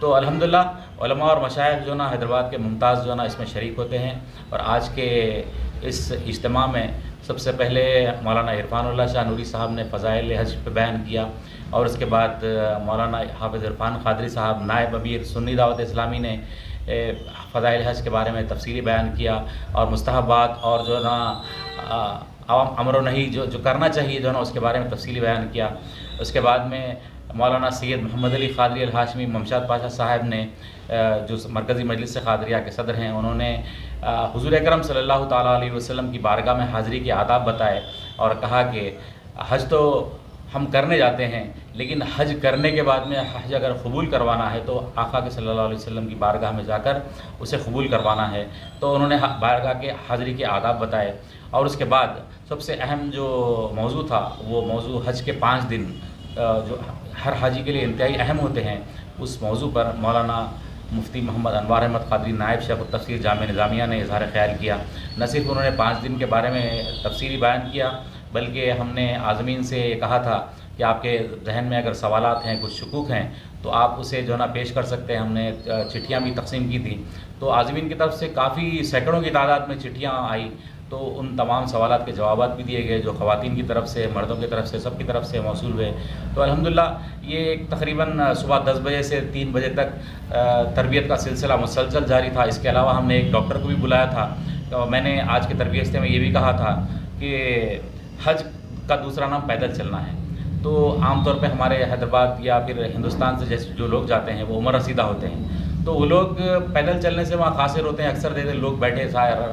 تو الحمدللہ علماء اور مشائخ جو نا حیدرآباد کے ممتاز جو نا اس میں شریک ہوتے ہیں، اور آج کے اس اجتماع میں سب سے پہلے مولانا عرفان اللہ شاہ نوری صاحب نے فضائل حج پہ بیان کیا، اور اس کے بعد مولانا حافظ عرفان قادری صاحب نائب امیر سنی دعوت اسلامی نے فضائل حج کے بارے میں تفصیلی بیان کیا، اور مستحبات اور جو نا امر و نہی جو کرنا چاہیے جو نا اس کے بارے میں تفصیلی بیان کیا۔ اس کے بعد میں مولانا سید محمد علی قادری الہاشمی ممشاد پاشا صاحب نے جو مرکزی مجلس قادریہ کے صدر ہیں، انہوں نے حضور اکرم صلی اللہ تعالیٰ علیہ وسلم کی بارگاہ میں حاضری کے آداب بتائے، اور کہا کہ حج تو ہم کرنے جاتے ہیں، لیکن حج کرنے کے بعد میں حج اگر قبول کروانا ہے تو آقا کے صلی اللہ علیہ وسلم کی بارگاہ میں جا کر اسے قبول کروانا ہے۔ تو انہوں نے بارگاہ کے حاضری کے آداب بتائے، اور اس کے بعد سب سے اہم جو موضوع تھا وہ موضوع حج کے 5 دن جو ہر حاجی کے لیے انتہائی اہم ہوتے ہیں، اس موضوع پر مولانا مفتی محمد انوار احمد قادری نائب شیخ التفسیر جامعہ نظامیہ نے اظہار خیال کیا۔ نہ صرف انہوں نے 5 دن کے بارے میں تفصیلی بیان کیا، بلکہ ہم نے عازمین سے یہ کہا تھا کہ آپ کے ذہن میں اگر سوالات ہیں، کچھ شکوک ہیں، تو آپ اسے جو نا پیش کر سکتے ہیں۔ ہم نے چٹھیاں بھی تقسیم کی تھیں، تو عازمین کی طرف سے کافی سینکڑوں کی تعداد میں چٹھیاں آئی، تو ان تمام سوالات کے جوابات بھی دیے گئے جو خواتین کی طرف سے، مردوں کی طرف سے، سب کی طرف سے موصول ہوئے۔ تو الحمدللہ یہ ایک تقریباً صبح 10 بجے سے 3 بجے تک تربیت کا سلسلہ مسلسل جاری تھا۔ اس کے علاوہ ہم نے ایک ڈاکٹر کو بھی بلایا تھا، تو میں نے آج کے تربیت میں یہ بھی کہا تھا کہ حج کا دوسرا نام پیدل چلنا ہے۔ تو عام طور پہ ہمارے حیدرآباد یا پھر ہندوستان سے جیسے جو لوگ جاتے ہیں وہ عمر رسیدہ ہوتے ہیں، تو وہ لوگ پیدل چلنے سے وہاں قاصر ہوتے ہیں۔ اکثر دیکھتے لوگ بیٹھے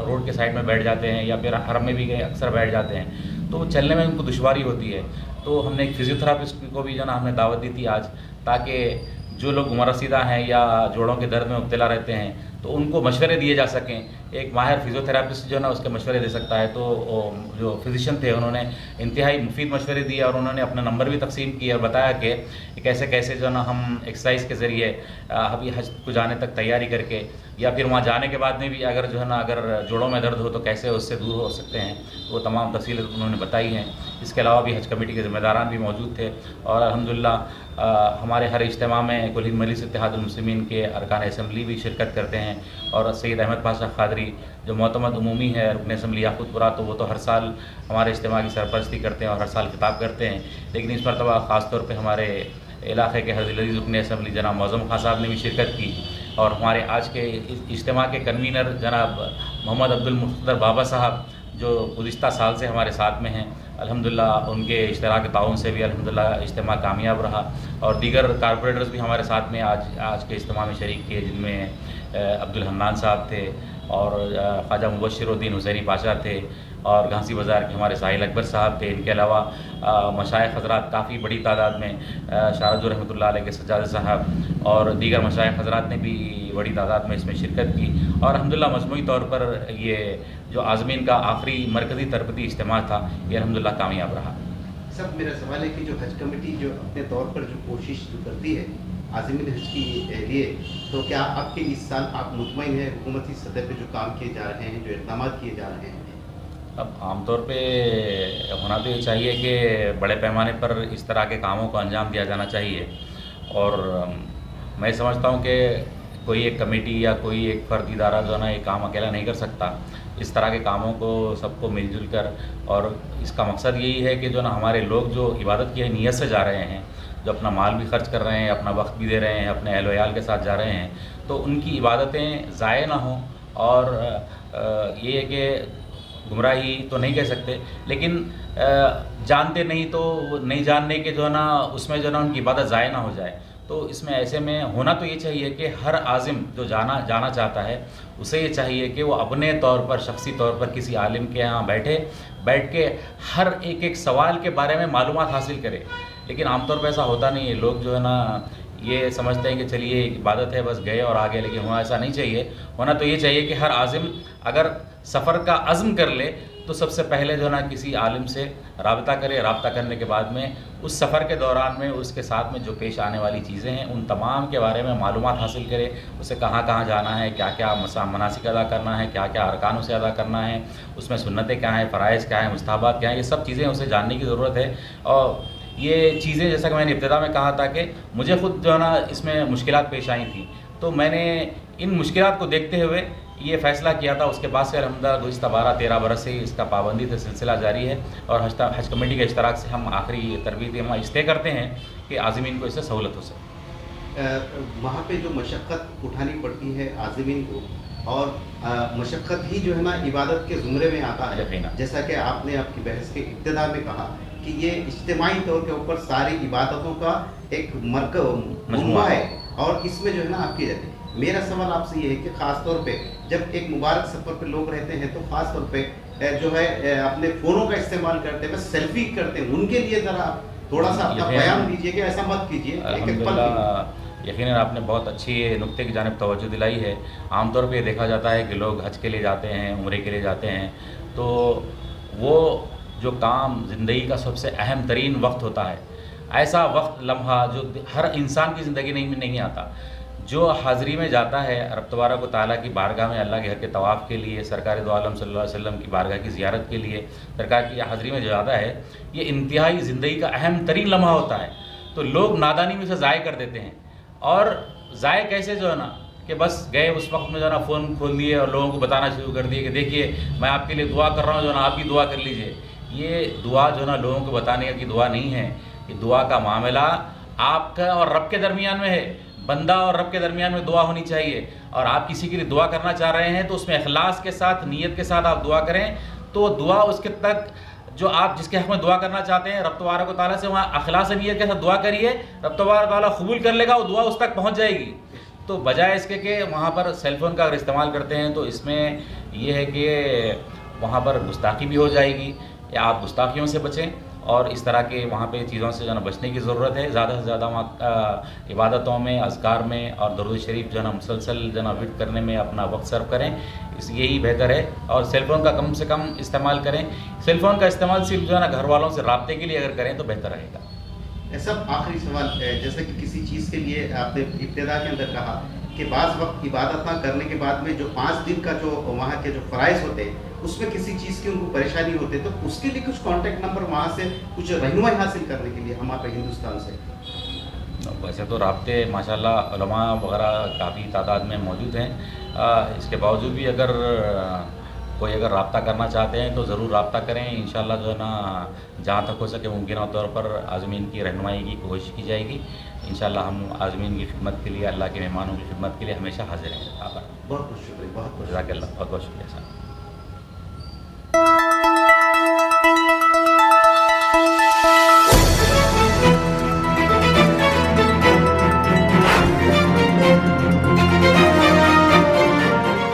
روڈ کے سائڈ میں بیٹھ جاتے ہیں، یا پھر حرم میں بھی گئے اکثر بیٹھ جاتے ہیں، تو چلنے میں ان کو دشواری ہوتی ہے۔ تو ہم نے ایک فزیو تھراپسٹ کو بھی جو نا ہم نے دعوت دی تھی آج، تاکہ جو لوگ عمر رسیدہ ہیں یا جوڑوں کے درد میں مبتلا رہتے ہیں تو ان کو مشورے دیے جا سکیں۔ ایک ماہر فزیو تھراپسٹ جو نا اس کے مشورے دے سکتا ہے، تو جو فزیشین تھے انہوں نے انتہائی مفید مشورے دیے، اور انہوں نے اپنا نمبر بھی تقسیم کیا اور بتایا کہ کیسے کیسے جو نا ہم ایکسرسائز کے ذریعے ابھی حج کو جانے تک تیاری کر کے، یا پھر وہاں جانے کے بعد میں بھی اگر جو ہے نا اگر جوڑوں میں درد ہو تو کیسے اس سے دور ہو سکتے ہیں، وہ تمام تفصیلیں انہوں نے بتائی ہیں۔ اس کے علاوہ بھی حج کمیٹی کے ذمہ داران بھی موجود تھے، اور الحمدللہ ہمارے ہر اجتماع میں کل ہند مجلس اتحاد المسلمین کے ارکان اسمبلی بھی شرکت کرتے ہیں، اور سید احمد پاشا قادری جو معتمد عمومی ہے رکن اسمبلی یاقوت پورہ، تو وہ تو ہر سال ہمارے اجتماع کی سرپرستی کرتے ہیں اور ہر سال خطاب کرتے ہیں، لیکن اس مرتبہ خاص طور پہ ہمارے علاقے کے حضرت عزیز رکن اسمبلی جناب معظم خان صاحب نے بھی شرکت کی، اور ہمارے آج کے اجتماع کے کنوینر جناب محمد عبد المقتدر بابا صاحب جو گزشتہ سال سے ہمارے ساتھ میں ہیں، الحمدللہ ان کے اشتراک تعاون سے بھی الحمدللہ اجتماع کامیاب رہا، اور دیگر کارپوریٹرز بھی ہمارے ساتھ میں آج کے اجتماع میں شریک کیے، جن میں عبدالحنان صاحب تھے، اور خواجہ مبشر الدین حسینی پاشا تھے، اور گھانسی بازار کے ہمارے ساحل اکبر صاحب تھے۔ ان کے علاوہ مشائخ حضرات کافی بڑی تعداد میں، شارد رحمۃ اللہ علیہ کے سجاد صاحب اور دیگر مشائخ حضرات نے بھی بڑی تعداد میں اس میں شرکت کی، اور الحمدللہ مجموعی طور پر یہ جو عازمین کا آخری مرکزی تربیتی اجتماع تھا یہ الحمدللہ کامیاب رہا۔ سب میرا سوال ہے کہ جو حج کمیٹی جو اپنے طور پر جو کوشش جو کرتی ہے عازمین حج کے لیے، تو کیا آپ کے اس سال آپ مطمئن ہیں حکومتی سطح پہ جو کام کیے جا رہے ہیں، جو اقدامات کیے جا رہے ہیں؟ اب عام طور پہ ہونا تو یہ چاہیے کہ بڑے پیمانے پر اس طرح کے کاموں کو انجام دیا جانا چاہیے، اور میں سمجھتا ہوں کہ کوئی ایک کمیٹی یا کوئی ایک فرد ادارہ جو ہے نا یہ کام اکیلا نہیں کر سکتا۔ اس طرح کے کاموں کو سب کو مل جل کر، اور اس کا مقصد یہی ہے کہ جو نا ہمارے لوگ جو عبادت کی نیت سے جا رہے ہیں، جو اپنا مال بھی خرچ کر رہے ہیں، اپنا وقت بھی دے رہے ہیں، اپنے اہل و عیال کے ساتھ جا رہے ہیں، تو ان کی عبادتیں ضائع نہ ہوں، اور یہ ہے کہ گمراہی تو نہیں کہہ سکتے، لیکن جانتے نہیں تو نہیں جاننے کے جو ہے نا اس میں جو ہے نا ان کی عبادت ضائع نہ ہو جائے۔ تو اس میں ایسے میں ہونا تو یہ چاہیے کہ ہر عازم جو جانا چاہتا ہے اسے یہ چاہیے کہ وہ اپنے طور پر، شخصی طور پر کسی عالم کے ہاں بیٹھ کے ہر ایک سوال کے بارے میں معلومات حاصل کرے، لیکن عام طور پہ ایسا ہوتا نہیں ہے۔ لوگ جو ہے نا یہ سمجھتے ہیں کہ چلیے ایک عبادت ہے بس گئے اور آگے، لیکن ہونا ایسا نہیں چاہیے۔ ہونا تو یہ چاہیے کہ ہر عازم اگر سفر کا عزم کر لے تو سب سے پہلے جو ہے نا کسی عالم سے رابطہ کرے، رابطہ کرنے کے بعد میں اس سفر کے دوران میں اس کے ساتھ میں جو پیش آنے والی چیزیں ہیں ان تمام کے بارے میں معلومات حاصل کرے، اسے کہاں کہاں جانا ہے، کیا کیا مناسک ادا کرنا ہے، کیا کیا ارکان اسے ادا کرنا ہے، اس میں سنتیں کیا ہیں، فرائض کیا ہیں، مستحبات کیا ہیں، یہ سب چیزیں اسے جاننے کی ضرورت ہے۔ اور یہ چیزیں جیسا کہ میں نے ابتدا میں کہا تھا کہ مجھے خود جو ہے نا اس میں مشکلات پیش آئی تھیں، تو میں نے ان مشکلات کو دیکھتے ہوئے یہ فیصلہ کیا تھا. اس کے بعد سے الحمدللہ گزشتہ 12-13 برس سے اس کا پابندی کا سلسلہ جاری ہے، اور حج کمیٹی کے اشتراک سے ہم آخری تربیتی ہم اس طے کرتے ہیں کہ عازمین کو اس سے سہولت ہو سکے. وہاں پہ جو مشقت اٹھانی پڑتی ہے عازمین کو، اور مشقت ہی جو ہے نا عبادت کے زمرے میں آتا ہے، یقیناً. جیسا کہ آپ نے آپ کی بحث کے ابتدا میں کہا کہ یہ اجتماعی طور کے اوپر ساری عبادتوں کا ایک مجموعہ ہے، اور اس میں جو ہے نا آپ کی جاتی ہے. میرا سوال آپ سے یہ ہے کہ خاص طور پہ جب ایک مبارک سفر پہ لوگ رہتے ہیں تو خاص طور پہ جو ہے اپنے فونوں کا استعمال کرتے ہیں، بس سیلفی کرتے ہیں، ان کے لیے ذرا تھوڑا سا اپنا بیان دیجیے کہ ایسا مت کیجیے. الحمدللہ یقیناً آپ نے بہت اچھی نکتے کی جانب توجہ دلائی ہے. عام طور پہ یہ دیکھا جاتا ہے کہ لوگ حج کے لیے جاتے ہیں، عمرے کے لیے جاتے ہیں، تو وہ جو کام زندگی کا سب سے اہم ترین وقت ہوتا ہے، ایسا وقت لمحہ جو ہر انسان کی زندگی میں نہیں آتا، جو حاضری میں جاتا ہے رب تبارک و تعالیٰ کی بارگاہ میں اللہ کے گھر کے طواف کے لیے، سرکار دو عالم صلی اللہ علیہ وسلم کی بارگاہ کی زیارت کے لیے سرکار کی حاضری میں جو جاتا ہے، یہ انتہائی زندگی کا اہم ترین لمحہ ہوتا ہے. تو لوگ نادانی میں اسے ضائع کر دیتے ہیں، اور ضائع کیسے جو ہے نا کہ بس گئے اس وقت میں جو ہے نا فون کھول دیے اور لوگوں کو بتانا شروع کر دیے کہ دیکھیے میں آپ کے لیے دعا کر رہا ہوں، جو ہے نا آپ بھی دعا کر لیجئے. یہ دعا جو ہے نا لوگوں کو بتانے کی دعا نہیں ہے. یہ دعا کا معاملہ آپ کا اور رب کے درمیان میں ہے. بندہ اور رب کے درمیان میں دعا ہونی چاہیے، اور آپ کسی کے لیے دعا کرنا چاہ رہے ہیں تو اس میں اخلاص کے ساتھ، نیت کے ساتھ آپ دعا کریں، تو دعا اس کے تک جو آپ جس کے حق میں دعا کرنا چاہتے ہیں رب تبارک و تعالیٰ سے وہاں اخلاص نیت کے ساتھ دعا کریے، رب تبارک و تعالیٰ قبول کر لے گا، وہ دعا اس تک پہنچ جائے گی. تو بجائے اس کے کہ وہاں پر سیل فون کا اگر استعمال کرتے ہیں تو اس میں یہ ہے کہ وہاں پر گستاخی بھی ہو جائے گی، یا آپ گستاخیوں سے بچیں، اور اس طرح کے وہاں پہ چیزوں سے جو ہے نا بچنے کی ضرورت ہے. زیادہ سے زیادہ وہاں عبادتوں میں، اذکار میں اور درود شریف جو ہے نا مسلسل جو ہے نا وٹ کرنے میں اپنا وقت صرف کریں، یہی بہتر ہے. اور سیل فون کا کم سے کم استعمال کریں. سیل فون کا استعمال صرف جو ہے نا گھر والوں سے رابطے کے لیے اگر کریں تو بہتر رہے گا. سب آخری سوال جیسے کہ کسی چیز کے لیے آپ نے ابتدا کے اندر کہا کہ بعض وقت عبادت کرنے کے بعد میں جو 5 دن کا جو وہاں کے جو فرائض ہوتے ہیں اس میں کسی چیز کی ان کو پریشانی ہوتی ہے، تو اس کے لیے کچھ کانٹیکٹ نمبر وہاں سے کچھ رہنمائی حاصل کرنے کے لیے ہمارے ہندوستان سے. ویسے تو رابطے ماشاءاللہ علماء وغیرہ کافی تعداد میں موجود ہیں. اس کے باوجود بھی اگر کوئی رابطہ کرنا چاہتے ہیں تو ضرور رابطہ کریں. انشاءاللہ جو ہے نا جہاں تک ہو سکے ممکنہ طور پر عازمین کی رہنمائی کی کوشش کی جائے گی. انشاءاللہ ہم عازمین کی خدمت کے لیے، اللہ کے مہمانوں کی خدمت کے لیے ہمیشہ حاضر ہیں. بہت بہت شکریہ. جزاک اللہ. بہت بہت شکریہ صاحب.